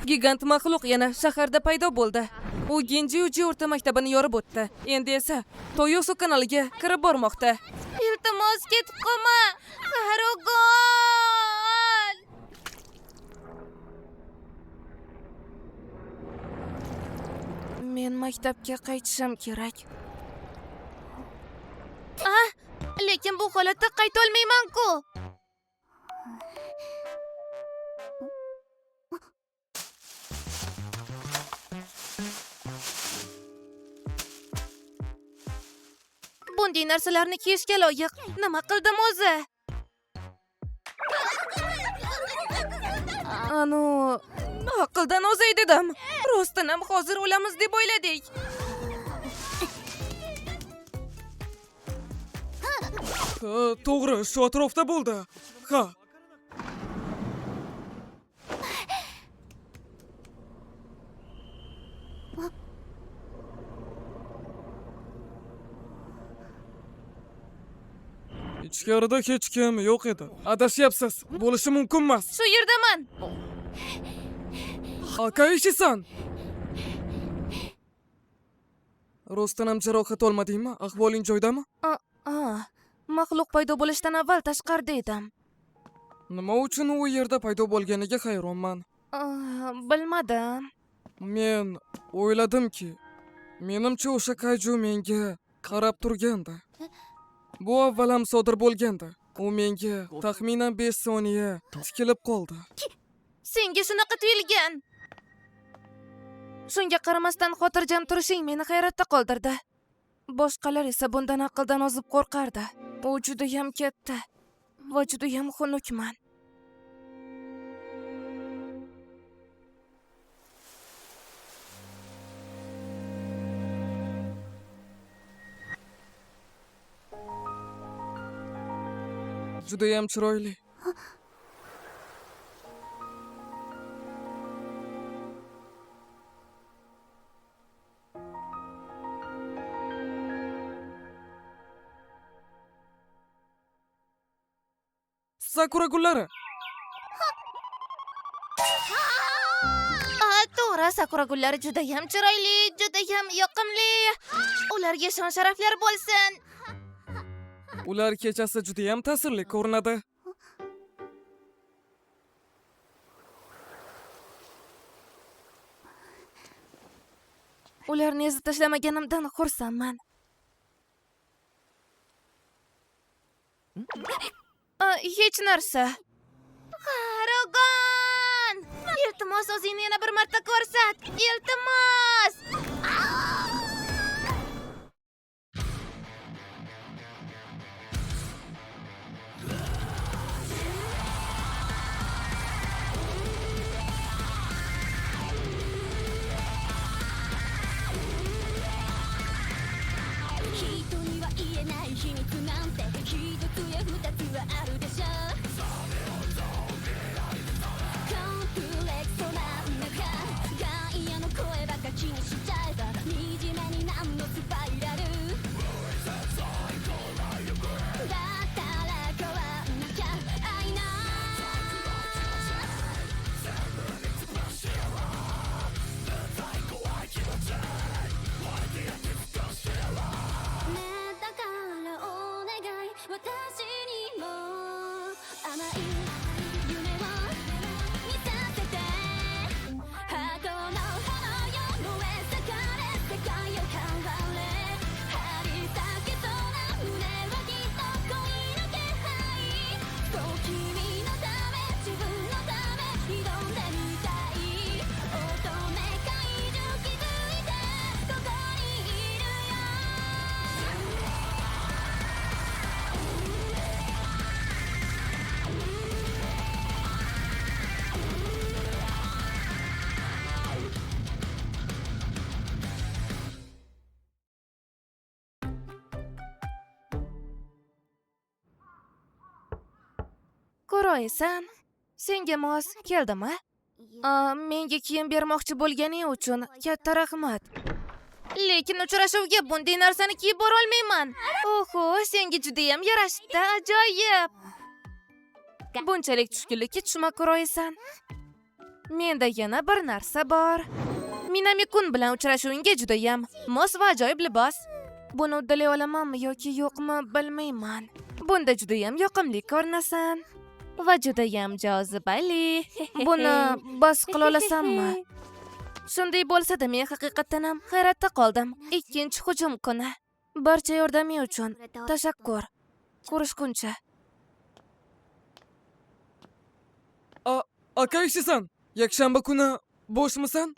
Gigant maxluq yana shaharda paydo bo'ldi. U Genji o'rta maktabini yorib o'tdi. Endi esa Toyosu kanaliga kirib bormoqda. Iltimos ketib qolma. Qahragon! Men maktabga qaytishim kerak. Lekin bu holatda qayta olmayman-ku. Bunday narsalarni kiyishga loyiq. Nima qildim o'zi? Aqldan ozay dedim. Rostdan ham hozir o'lamiz deb o'yladik. To'g'ri, shu atrofda bo'ldi. Ha. Ichkarida hech kim yo'q edi. Adashyapsiz. Bo'lishi mumkin emas. Shu yerdaman. Akaishi-san. Rostdan ham jarohat olmadingmi? Ahvoling joyidami? Maxluq paydo bo'lishdan avval tashqarida edim. Nima uchun u yerda paydo bo'lganiga hayronman. Bilmadim. Men o'yladimki, menimcha o'sha kayju menga qarab turgandi. Bu avval ham sodir bo'lgandi. U menga taxminan 5 soniya tikilib qoldi. Senga shunaqa tuyulgan. Shunga qaramasdan xotirjam turishing meni hayratda qoldirdi. Boshqalar esa bundan aqldan ozib qo'rqardi. U juda ham katta va juda ham xunukman. Juda ham chiroyli. Sakura gullari. To'g'ri, sakura gullari juda ham chiroyli, juda ham yoqimli. Ularga shon sharaflar bo'lsin. Ular kechasi juda ham ta'sirli ko'rinadi. Ularni ezib tashlamaganimdan xursandman. Hech narsa. Qahragon! Iltimos o'zingni yana bir marta ko'rsat. Iltimos! Ko'roysan, senga mos keldimi? Menga kiyim bermoqchi bo'lganing uchun katta rahmat. Lekin uchrashuvga bunday narsani kiyib bora olmayman. Oho, senga juda ham yarashibdi, ajoyib. Bunchalik tushkunlikka tushma, Ko'roysan. Menda yana bir narsa bor. Minami-kun bilan uchrashuvingga judayam mos va ajoyib libos. Buni uddalay olamanmi yoki yo'qmi bilmayman. Bunda judayam yoqimli ko'rinasan va judayam jozibali. Buni bas qila olasanmi? Shunday bo'lsa-da, men haqiqatan ham hayratda qoldim. Ikkinchi hujum kuni. Barcha yordaming uchun tashakkur. Ko'rishguncha. Aka ishisan, yakshanba kuni bo'shmisan?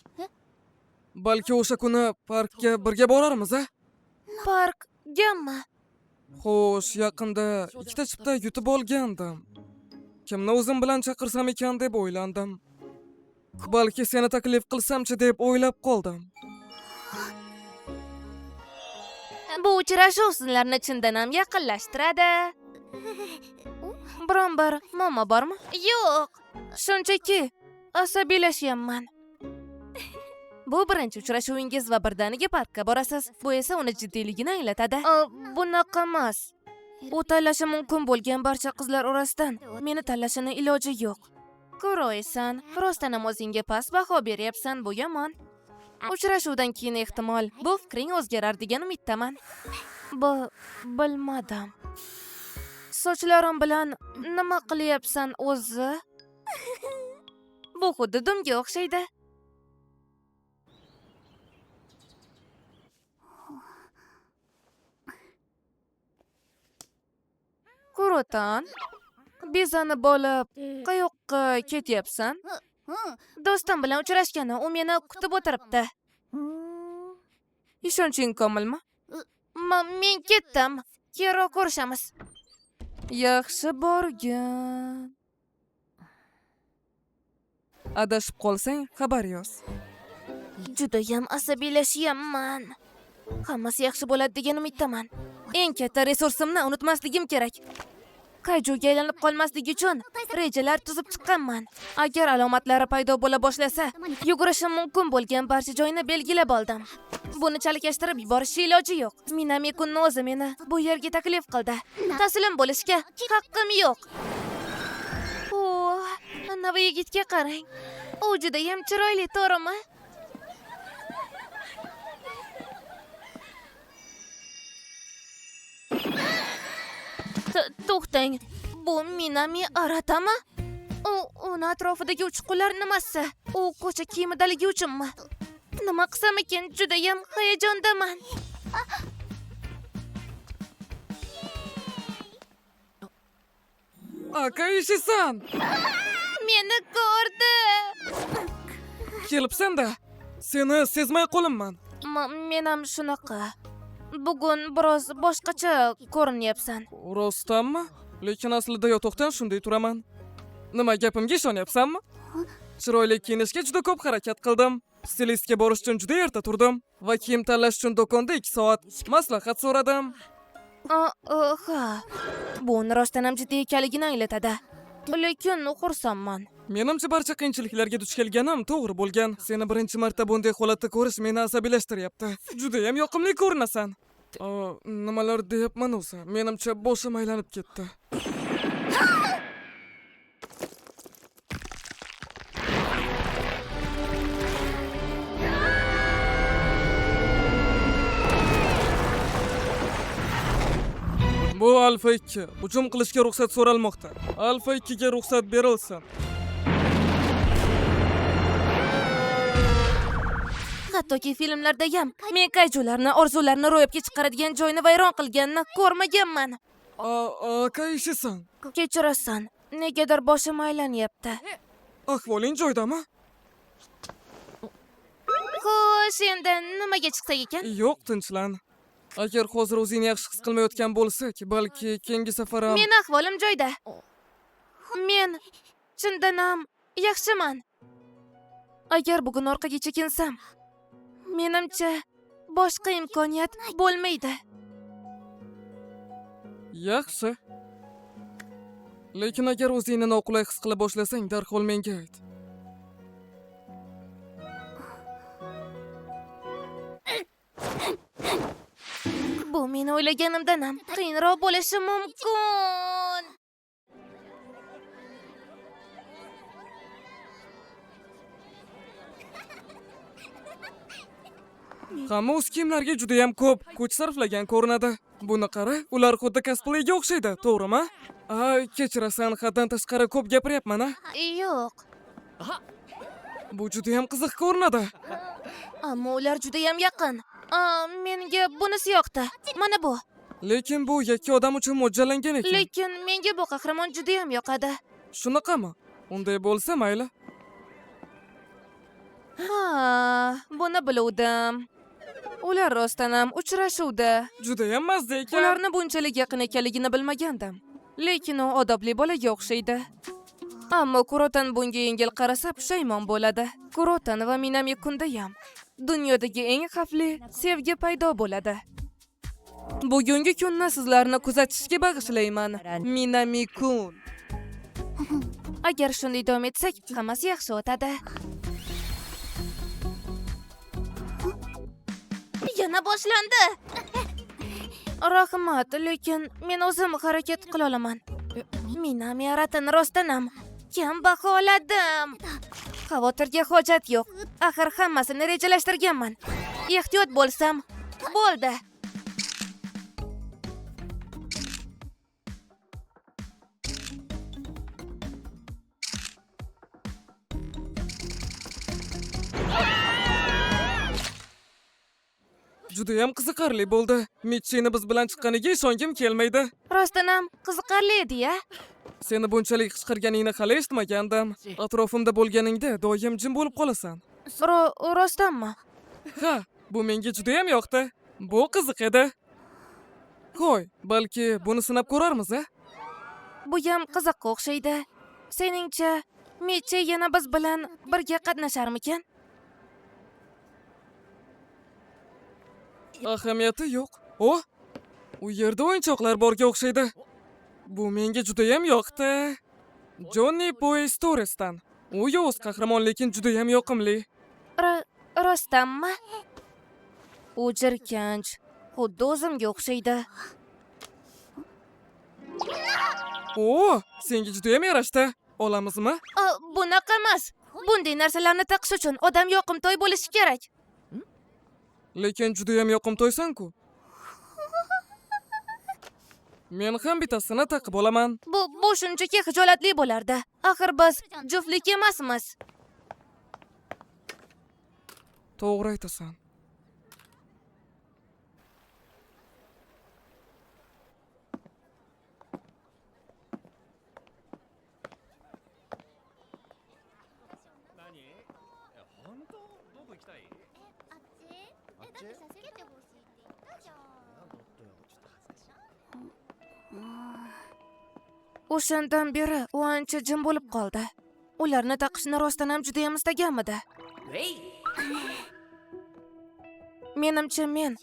Balki o'sha kuni parkka birga borarmiz, a? Parkgami? Xo'sh, yaqinda ikkita chipta yutib olgandim. Kimni o'zim bilan chaqirsam ekan deb o'ylandim. Balki seni taklif qilsamchi deb o'ylab qoldim. Bu uchrashuv sizlarni chindan ham yaqinlashtiradi. Biron bir muammo bormi? Yo'q. Shunchaki asabiylashyapman. Bu birinchi uchrashuvingiz va birdaniga parkka borasiz. Bu esa uni jiddiyligini anglatadi. Bunaqa emas. U tanlashi mumkin bo'lgan barcha qizlar orasidan meni tanlashini iloji yo'q. Ko'raysan, rostdan ham o'zingga past baho beryapsan, bu yomon. Uchrashuvdan keyin ehtimol bu fikring o'zgarar degan umiddaman. Bilmadim. Sochlarim bilan nima qilyapsan o'zi? Bu xuddi dumga o'xshaydi. Kurotan, bezanib olib, qayoqqa ketyapsan? Do'stim bilan uchrashgani, u meni kutib o'tiribdi. Ishonching komilmi? Men ketdim. Keyinroq ko'rishamiz. Yaxshi borgin. Adashib qolsang, xabar yoz. Judayam asabiylashyapman. Hammasi yaxshi bo'ladi degan umiddaman. Eng katta resursimni unutmasligim kerak. Kayjuga aylanib qolmasligi uchun rejalar tuzib chiqqanman. Agar alomatlari paydo bo'la boshlasa, yugurishim mumkin bo'lgan barcha joyni belgilab oldim. Buni chalkashtirib yuborish iloji yo'q. Minami-kun o'zi meni bu yerga taklif qildi. Taslim bo'lishga haqqim yo'q. Ana bu yigitga qarang. U juda ham chiroyli, to'g'rimi? To'xtang. Bu Minami Aratami? Uni atrofidagi uchqunlar nimasi? U ko'cha kiyimidaligi uchunmi? Nima qilsam ekan, juda ham hayajondaman. Aka ishisan. Meni ko'rdi. Kelibsan-da. Seni sezmay qolimman. Men ham shunaqa. Bugun biroz boshqacha ko'rinyapsan. Rostdanmi? Lekin aslida yotoqdan shunday turaman. Nima gapimga ishonyapsanmi? Chiroyli kiyinishga juda ko'p harakat qildim. Stilistga borish uchun juda erta turdim va kiyim tanlash uchun do'konda 2 soat maslahat so'radim. Ha. Bu rostdan ham jiddiy ekanligini anglatadi. Lekin xursandman. Menimcha barcha qiyinchiliklarga duch kelganim to'g'ri bo'lgan. Seni birinchi marta bunday holatda ko'rish meni asabiylashtiryapti. Juda ham yoqimli ko'rinasan. Nimalar deyapman o'zi? Menimcha boshim aylanib ketdi. Bu Alfa 2. Hujum qilishga ruxsat so'ralmoqda. Alfa 2 ga ruxsat berilsin. Hattoki filmlarda ham men kayjularni orzularni ro'yobga chiqaradigan joyni vayron qilganini ko'rmaganman. Aka ishisan. Kechirasan, negadir boshim aylanyapti. Ahvoling joydami? Xo'sh, endi nimaga chiqsak ekan? Yo'q, tinchlan. Agar hozir o'zingni yaxshi his qilmayotgan bo'lsak, balki keyingi safar ham... Men ahvolim joyda. Men chindan ham yaxshiman. Agar bugun orqaga chekinsam, menimcha boshqa imkoniyat bo'lmaydi. Yaxshi. Lekin agar o'zingni noqulay his qila boshlasang, darhol menga ayt. Bu men o'ylaganimdan ham qiyinroq bo'lishi mumkin. Hamma o'z kiyimlariga juda ham ko'p kuch sarflagan ko'rinadi. Buni qara, ular xuddi cosplayga o'xshaydi, to'g'rimi? Kechirasan, haddan tashqari ko'p gapiryapman-a. Yo'q. Bu juda ham qiziq ko'rinadi. Ammo ular juda ham yaqin. Menga bunisi yoqdi. Mana bu. Lekin bu yakka odam uchun mo'ljallangan ekan. Lekin menga bu qahramon juda ham yoqadi. Shunaqami? Unday bo'lsa mayli. Buni biluvdim. Ular rostdan ham uchrashuvdi. Juda ham mazza ekan. Ularni bunchalik yaqin ekanligini bilmagandim. Lekin u odobli bolaga o'xshaydi. Ammo Kurotan bunga yengil qarasa pushaymon bo'ladi. Kurotan va Minami kunda ham dunyodagi eng xavfli sevgi paydo bo'ladi. Bugungi kunni sizlarni kuzatishga bag'ishlayman, Minami kun. Agar shunday davom etsak, hammasi yaxshi o'tadi. Yana boshlandi. Rahmat, lekin men o'zim harakat qila olaman. Minami yaratini rostdan ham kam baholadim. Xavotirga hojat yo'q. Axir hammasini rejalashtirganman. Ehtiyot bo'lsam, bo'ldi. Juda ham qiziqarli bo'ldi. Mitchini biz bilan chiqqaniga ishongim kelmaydi. Rostdan ham qiziqarli edi-ya. Seni bunchalik qichqirganingni hali eshitmagandim. Atrofimda bo'lganingda doim jim bo'lib qolasan. Rostdanmi? Ha, bu menga juda ham yoqdi. Bu qiziq edi. Qo'y, balki buni sinab ko'rarmiz-a? Bu ham qiziqqa o'xshaydi. Seningcha, Mitchi yana biz bilan birga qatnasharmikan? Ahamiyati yo'q. U yerda o'yinchoqlar borga o'xshaydi. Bu menga juda ham yoqdi. Johnny Boy Storiesdan. U yovuz qahramon, lekin juda ham yoqimli. Rostdanmi? U jirkanch, xuddi o'zimga o'xshaydi. Senga juda ham yarashdi. Olamizmi? Bunaqa emas. Bunday narsalarni taqish uchun odam yoqimtoy bo'lishi kerak. Lekin juda ham yoqimtoysan-ku. Men ham bittasini taqib olaman. Bu shunchaki hijolatli bo'lardi. Axir biz juftlik emasmiz. To'g'ri aytasan. O'shandan beri u ancha jim bo'lib qoldi. Ularni taqishni rostdan ham juda ham istaganmidi. Menimcha men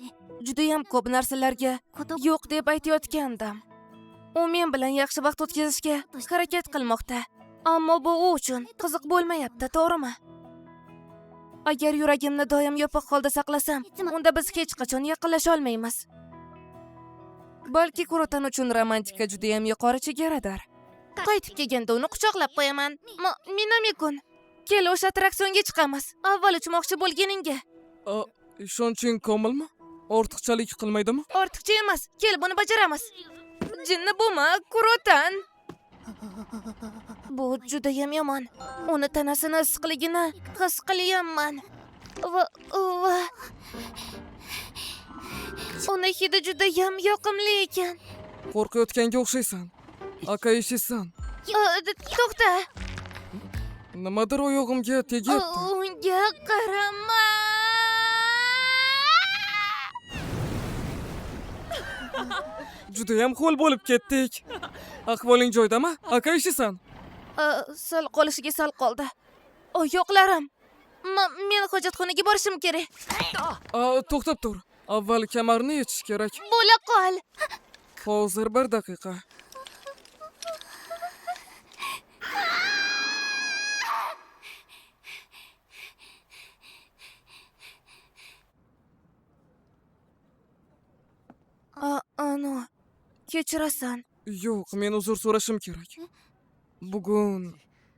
juda ham ko'p narsalarga yo'q deb aytayotgandim. U men bilan yaxshi vaqt o'tkazishga harakat qilmoqda. Ammo bu u uchun qiziq bo'lmayapti, to'g'rimi? Agar yuragimni doim yopiq holda saqlasam, unda biz hech qachon yaqinlasha olmaymiz. Balki Kurotan uchun romantika juda ham yuqori chegaradir. Qaytib kelganda uni quchoqlab qo'yaman. Minami-kun, kel o'sha attraksionga chiqamiz. Avval uchmoqchi bo'lganingga. Ishonching komilmi? Ortiqchalik qilmaydimi? Ortiqcha emas. Kel, buni bajaramiz. Jinni bo'lma, Kurotan. Bu juda ham yomon. Uni tanasini issiqligini his qilyapman. Va uni hidi juda ham yoqimli ekan. Qo'rqayotganga o'xshaysan. Akayishisan. To'xta. Nimadir oyog'imga tegyapti. Unga qarama. Juda ham ho'l bo'lib ketdik. Ahvoling joydami? Akayishisan. Sal qolishiga sal qoldi. Oyoqlarim. Men hojatxonaga borishim kerak. To'xtab tur. Avval kamarni yechish kerak. Bo'la qol. Hozir 1 daqiqa. Kechirasan. Yo'q, men uzr so'rashim kerak. Bugun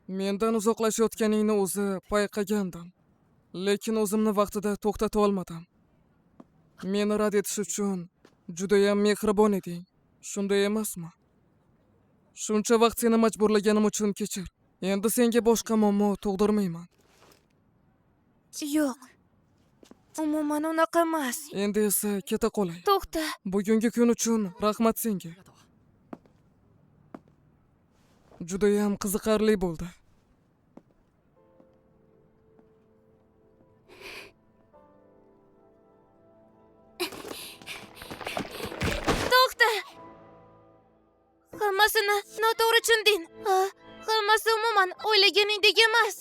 mendan uzoqlashayotganingni o'zi payqagandim. Lekin o'zimni vaqtida to'xtata olmadim. Meni rad etish uchun judayam mehribon eding. Shunday emasmi? Shuncha vaqt seni majburlaganim uchun kechir. Endi senga boshqa muammo tug'dirmayman. Yo'q. Umuman unaqa emas. Endi esa keta qolay. To'xta. Bugungi kun uchun rahmat senga. Judayam qiziqarli bo'ldi. To'xta. Hammasini noto'g'ri tushunding. Hammasi umuman o'ylaganingdek emas.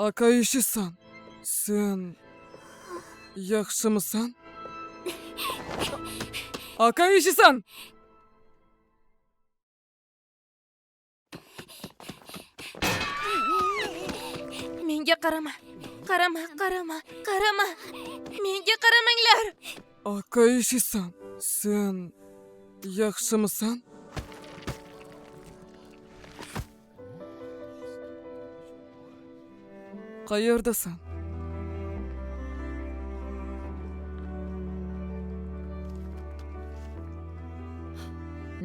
Akaishisan. Sen yaxshimisan? Akaishisan. Menga qarama. Qarama. Menga qaramanglar. Akaishisan. Sen yaxshimisan? Qayerdasan?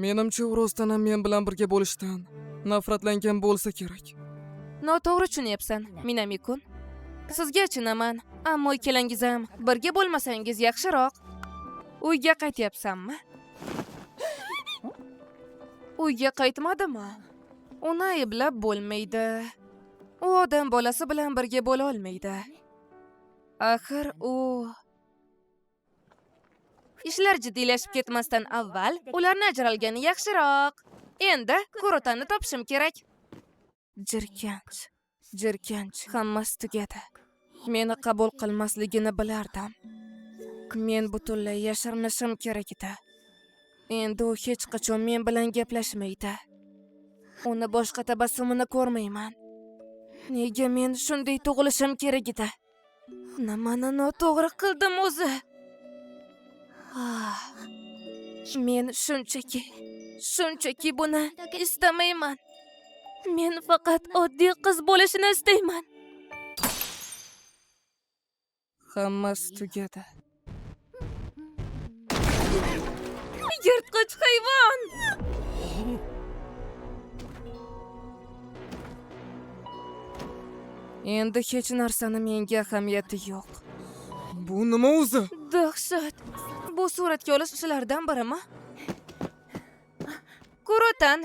Menimcha u rostdan ham men bilan birga bo'lishdan nafratlangan bo'lsa kerak. Noto'g'ri tushunyapsan, Minami-kun. Sizga achinaman, ammo ikkalangiz ham birga bo'lmasangiz yaxshiroq. Uyga qaytyapsanmi? Uyga qaytmadimi? Uni ayblab bo'lmaydi. U odam bolasi bilan birga bo'la olmaydi. Axir u ishlar jiddiylashib ketmasdan avval ularni ajralgani yaxshiroq. Endi Kurotani topishim kerak. Jirkanch, hammasi tugadi. Meni qabul qilmasligini bilardim. Men butunlay yashirinishim kerak edi. Endi u hech qachon men bilan gaplashmaydi. Uni boshqa tabassumini ko'rmayman. Nega men shunday tug'ilishim kerak edi? Nimani noto'g'ri qildim o'zi? Men shunchaki buni istamayman. Men faqat oddiy qiz bo'lishini istayman. Hammasi tugadi. Yirtqich hayvon! Endi hech narsani menga ahamiyati yo'q. Bu nima o'zi? Dahshat. Bu suratga olish ishlaridan birimi? Kurotan.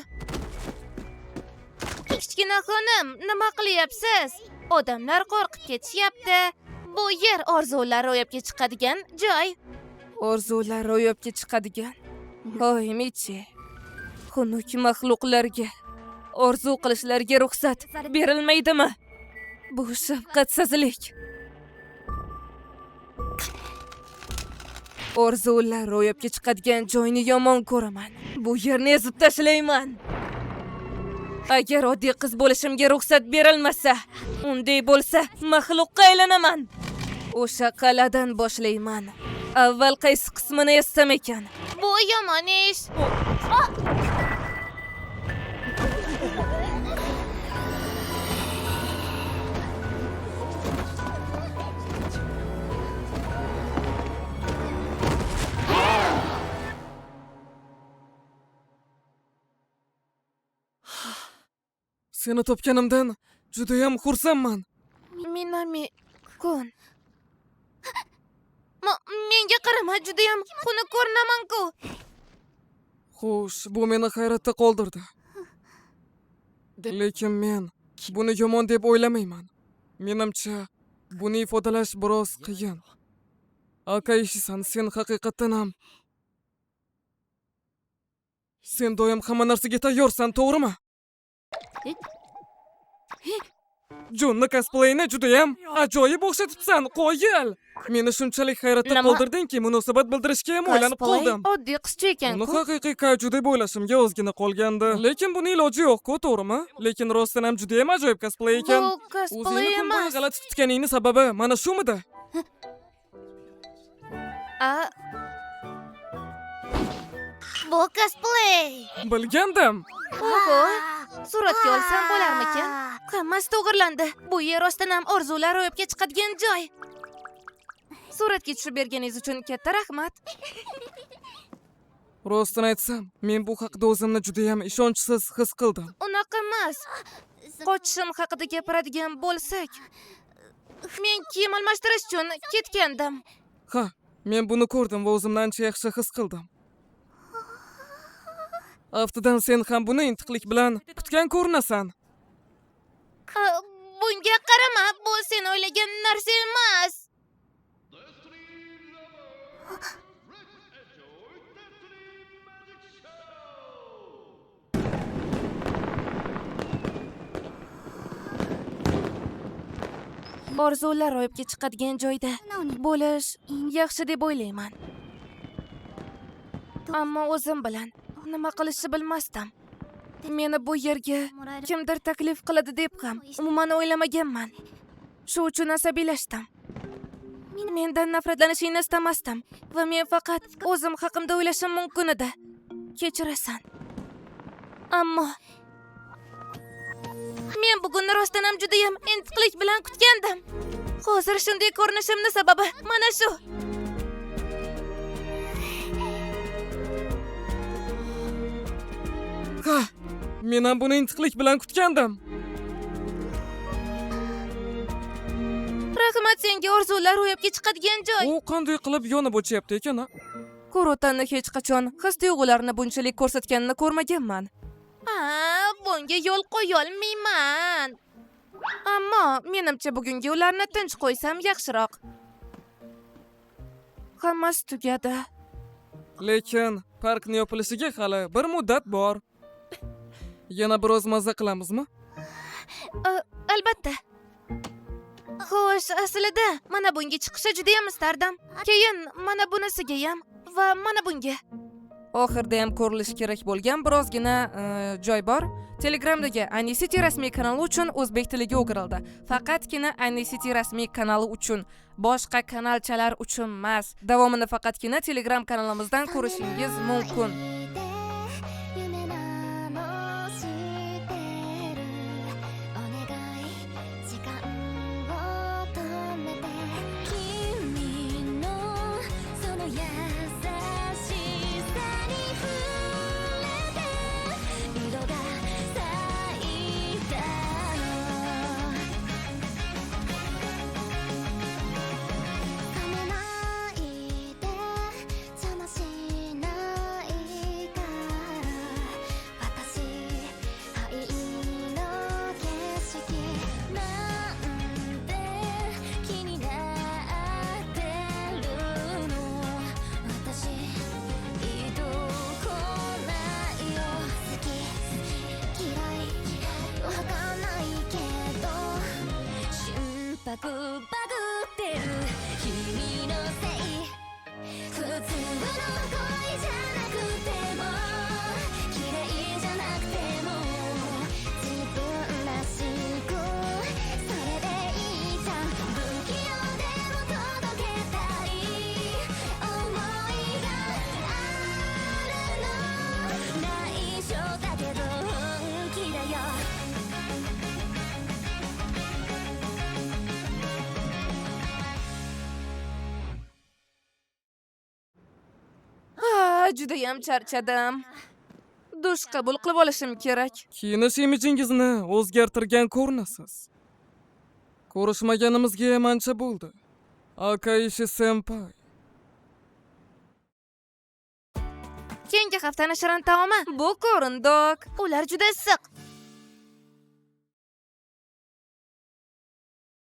Kichkina xonim, nima qilyapsiz? Odamlar qo'rqib ketishyapti. Bu yer orzular ro'yobga chiqadigan joy. Orzular ro'yobga chiqadigan. Voy Michi. Xunuk maxluqlarga orzu qilishlariga ruxsat berilmaydimi? Bu shafqatsizlik. Orzular ro'yobga chiqadigan joyni yomon ko'raman. Bu yerni ezib tashlayman. Agar oddiy qiz bo'lishimga ruxsat berilmasa, unday bo'lsa, maxluqqa aylanaman. O'sha qal'adan boshlayman. Avval qaysi qismini yasam ekan? Bu yomon ish. Seni topganimdan judayam xursandman. Minami-kun. Menga qarama, judayam xunuk ko'rinaman-ku. Xo'sh, bu meni hayratda qoldirdi. Lekin men buni yomon deb o'ylamayman. Menimcha, buni ifodalash biroz qiyin. Akaishisan, sen haqiqatan ham sen doim hamma narsaga tayyorsan, to'g'rimi? Jonni cosplayni judayam ajoyib o'xshatibsan, qo'yil. Meni shunchalik hayratda qoldirdingki, munosabat bildirishga ham o'ylanib qoldim. Oddiy qizcha ekan-ku. Uni haqiqiy kayju deb o'ylashimga ozgina qolgandi. Lekin buning iloji yo'q-ku, to'g'rimi? Lekin rostdan ham judayam ajoyib cosplay ekan. Bu cosplay emas. G'alati tutganingning sababi mana shumidi? Bu cosplay. Bilgandim. Oho, suratga olsam bo'larmikan? Hammasi to'g'rilandi. Bu yer rostdan ham orzular ro'yobga chiqadigan joy. Suratga tushib berganingiz uchun katta rahmat. Rostini aytsam, men bu haqda o'zimni judayam ishonchsiz his qildim. Unaqa emas. Qochishim haqida gapiradigan bo'lsak, men kiyim almashtirish uchun ketgandim. Ha, men buni ko'rdim va o'zimni ancha yaxshi his qildim. Aftidan sen ham buni intiqlik bilan kutgan ko'rinasan. Bunga qarama, bu sen o'ylagan narsa emas. Orzular ro'yobga chiqadigan joyda bo'lish yaxshi deb o'ylayman. Ammo o'zim bilan nima qilishni bilmasdim. Meni bu yerga kimdir taklif qiladi deb ham umuman o'ylamaganman. Shu uchun asabiylashdim. Mendan nafratlanishingni istamasdim va men faqat o'zim haqimda o'ylashim mumkin edi. Kechirasan. Ammo men bugun rostdan ham juda ham intiqlik bilan kutgandim. Hozir shunday ko'rinishimning sababi mana shu. Ha, men ham buni intiqlik bilan kutgandim. Rahmat senga orzular ro'yobga chiqadigan joy. U qanday qilib yonib o'chyapti ekan? Kurotanni hech qachon his-tuyg'ularini bunchalik ko'rsatganini ko'rmaganman. Bunga yo'l qo'ya olmayman. Ammo menimcha bugungi ularni tinch qo'ysam yaxshiroq. Hammasi tugadi. Lekin parkning yopilishiga hali bir muddat bor. Yana biroz mazza qilamizmi? Albatta. Xo'sh, aslida mana bunga chiqishni juda ham istardim. Keyin mana bunisiga ham va mana bunga. Oxirda ham ko'rilishi kerak bo'lgan birozgina joy bor. Telegramdagi Anicity rasmiy kanali uchun o'zbek tiliga o'girildi. Faqatgina Anicity rasmiy kanali uchun, boshqa kanalchalar uchun emas. Davomini faqatgina Telegram kanalimizdan ko'rishingiz mumkin. Judayam charchadim. Dush qabul qilib olishim kerak. Kiyinish imijingizni o'zgartirgan ko'rinasiz. Ko'rishmaganimizga ham ancha bo'ldi. Akaishi senpai. Keyingi haftani shirin taomi bu ko'rindoq. Ular juda issiq.